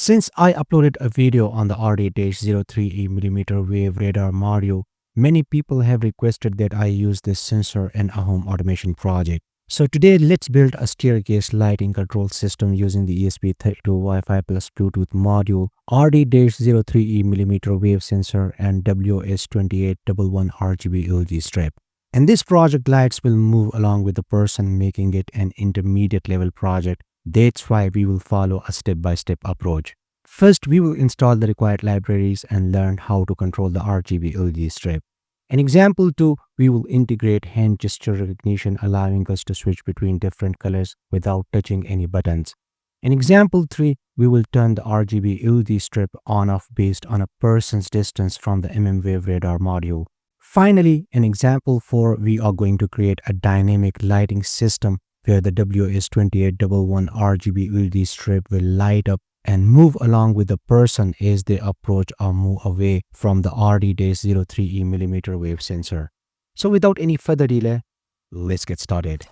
Since I uploaded a video on the RD-03E mmWave radar module, many people have requested that I use this sensor in a home automation project. So today let's build a staircase lighting control system using the ESP32 Wi-Fi plus Bluetooth module, RD-03E mmWave sensor and WS2811 RGB LED strip. And this project lights will move along with the person, making it an intermediate level project. That's why we will follow a step-by-step approach. First, we will install the required libraries and learn how to control the RGB LED strip. In example 2, we will integrate hand gesture recognition, allowing us to switch between different colors without touching any buttons. In example 3, we will turn the RGB LED strip on-off based on a person's distance from the mmWave radar module. Finally, in example 4, we are going to create a dynamic lighting system where the WS2811 RGB LED strip will light up and move along with the person as they approach or move away from the RD-03E mmWave sensor. So without any further delay, let's get started.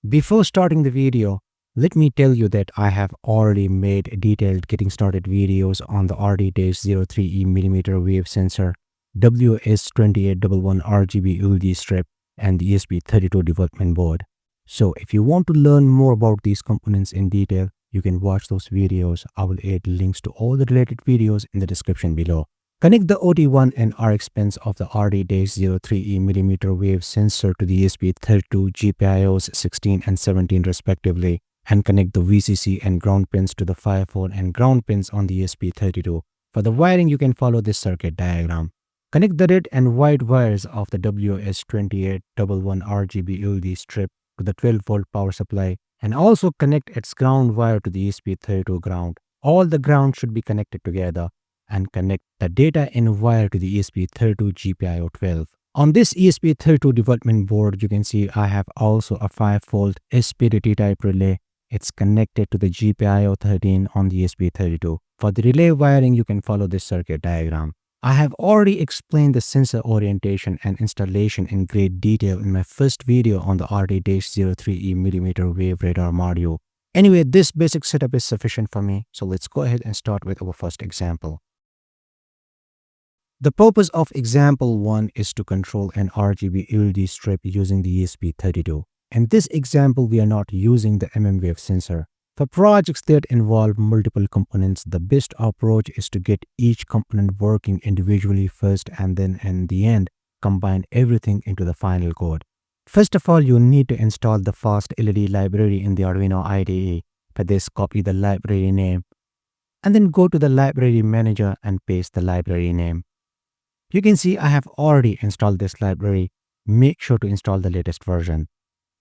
Before starting the video, let me tell you that I have already made detailed getting started videos on the RD-03E mmWave sensor, WS2811 RGB LED strip, and the ESP32 development board. So if you want to learn more about these components in detail, you can watch those videos. I will add links to all the related videos in the description below. Connect the OT1 and RX pins of the RD-03E mmWave sensor to the ESP32 GPIOs 16 and 17 respectively, and connect the VCC and ground pins to the 5-4 and ground pins on the ESP32. For the wiring, you can follow this circuit diagram. Connect the red and white wires of the WS2811 RGB LED strip to the 12-volt power supply, and also connect its ground wire to the ESP32 ground. All the ground should be connected together, and connect the data in wire to the ESP32 GPIO 12. On this ESP32 development board, you can see I have also a 5-volt SPDT type relay. It's connected to the GPIO 13 on the ESP32. For the relay wiring, you can follow this circuit diagram. I have already explained the sensor orientation and installation in great detail in my first video on the RD-03E mmWave radar module. Anyway, this basic setup is sufficient for me, so let's go ahead and start with our first example. The purpose of example 1 is to control an RGB LED strip using the ESP32. In this example, we are not using the mmWave sensor. For projects that involve multiple components, the best approach is to get each component working individually first, and then in the end, combine everything into the final code. First of all, you need to install the Fast LED library in the Arduino IDE. For this, copy the library name and then go to the library manager and paste the library name. You can see I have already installed this library. Make sure to install the latest version.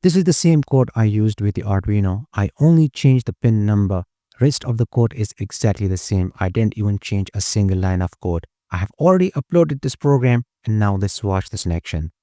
This is the same code I used with the Arduino. I only changed the pin number. Rest of the code is exactly the same. I didn't even change a single line of code. I have already uploaded this program, and now let's watch this in action.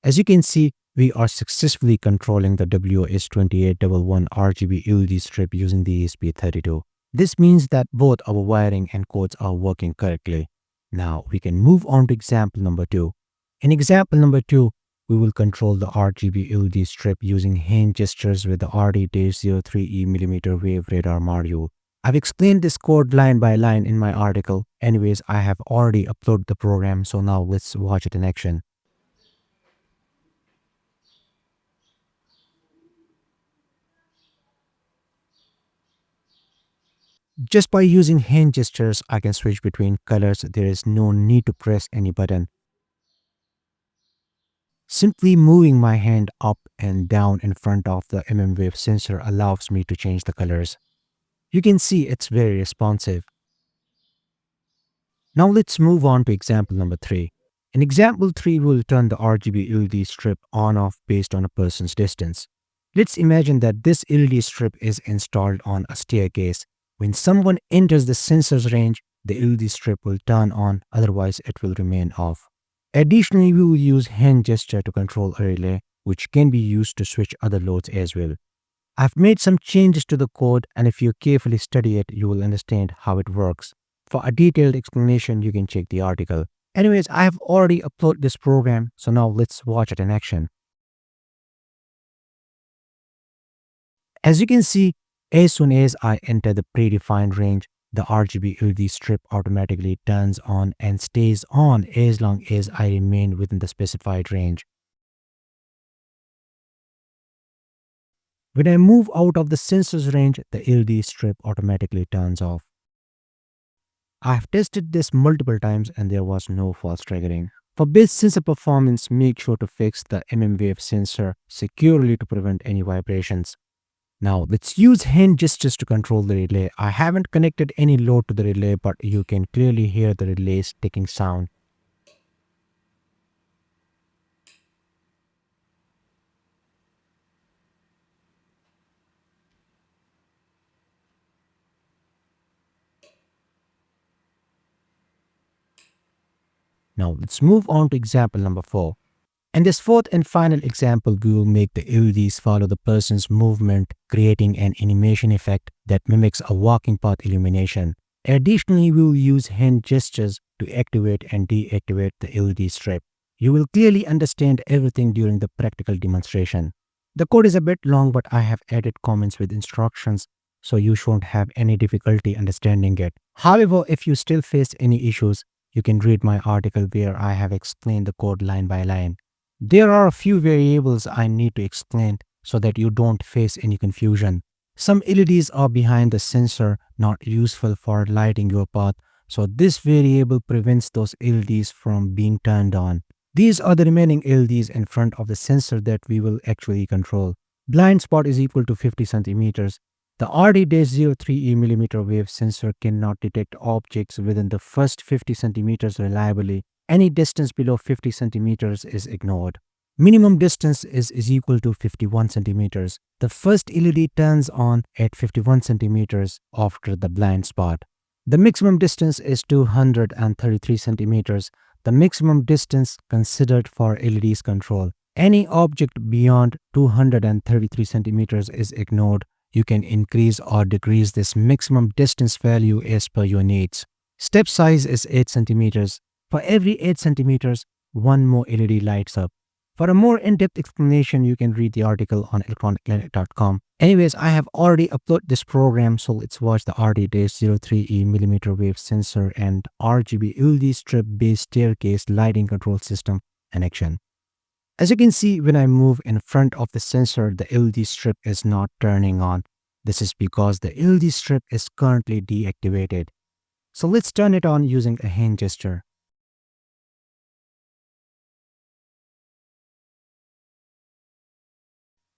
As you can see, we are successfully controlling the WS2811 RGB LED strip using the ESP32. This means that both our wiring and codes are working correctly. Now we can move on to example number 2. In example number 2, we will control the RGB LED strip using hand gestures with the RD-03E mmWave radar module. I've explained this code line by line in my article. Anyways, I have already uploaded the program, so now let's watch it in action. Just by using hand gestures, I can switch between colors. There is no need to press any button. Simply moving my hand up and down in front of the mmWave sensor allows me to change the colors. You can see it's very responsive. Now let's move on to example number 3. In example 3, we'll turn the RGB LED strip on-off based on a person's distance. Let's imagine that this LED strip is installed on a staircase. When someone enters the sensor's range, the LED strip will turn on, otherwise it will remain off. Additionally, we will use hand gesture to control a relay, which can be used to switch other loads as well. I've made some changes to the code, and if you carefully study it, you will understand how it works. For a detailed explanation, you can check the article. Anyways, I have already uploaded this program, so now let's watch it in action. As you can see, as soon as I enter the predefined range, the RGB LED strip automatically turns on and stays on as long as I remain within the specified range. When I move out of the sensor's range, the LED strip automatically turns off. I have tested this multiple times and there was no false triggering. For best sensor performance, make sure to fix the mmWave sensor securely to prevent any vibrations. Now let's use hand gestures to control the relay. I haven't connected any load to the relay, but you can clearly hear the relay's ticking sound. Now let's move on to example number 4. In this fourth and final example, we will make the LEDs follow the person's movement, creating an animation effect that mimics a walking path illumination. Additionally, we will use hand gestures to activate and deactivate the LED strip. You will clearly understand everything during the practical demonstration. The code is a bit long, but I have added comments with instructions, so you shouldn't have any difficulty understanding it. However, if you still face any issues, you can read my article where I have explained the code line by line. There are a few variables I need to explain so that you don't face any confusion. Some LEDs are behind the sensor, not useful for lighting your path, so this variable prevents those LEDs from being turned on. These are the remaining LEDs in front of the sensor that we will actually control. Blind spot is equal to 50 centimeters. The RD-03E mmWave sensor cannot detect objects within the first 50 centimeters reliably. Any distance below 50 centimeters is ignored. Minimum distance is equal to 51 centimeters. The first LED turns on at 51 centimeters after the blind spot. The maximum distance is 233 centimeters. The maximum distance considered for LED's control. Any object beyond 233 centimeters is ignored. You can increase or decrease this maximum distance value as per your needs. Step size is 8 centimeters. For every 8 centimeters, one more LED lights up. For a more in-depth explanation, you can read the article on electronicplanet.com. Anyways, I have already uploaded this program, so let's watch the RD-03E mmWave sensor and RGB LED strip-based staircase lighting control system in action. As you can see, when I move in front of the sensor, the LED strip is not turning on. This is because the LED strip is currently deactivated. So let's turn it on using a hand gesture.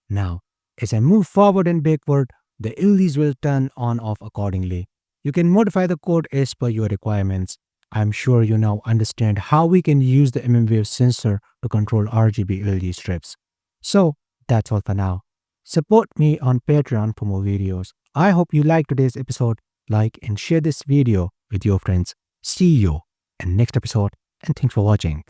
Now, as I move forward and backward, the LEDs will turn on off accordingly. You can modify the code as per your requirements. I'm sure you now understand how we can use the mmWave sensor to control RGB LED strips. So, that's all for now. Support me on Patreon for more videos. I hope you liked today's episode. Like and share this video with your friends. See you in next episode and thanks for watching.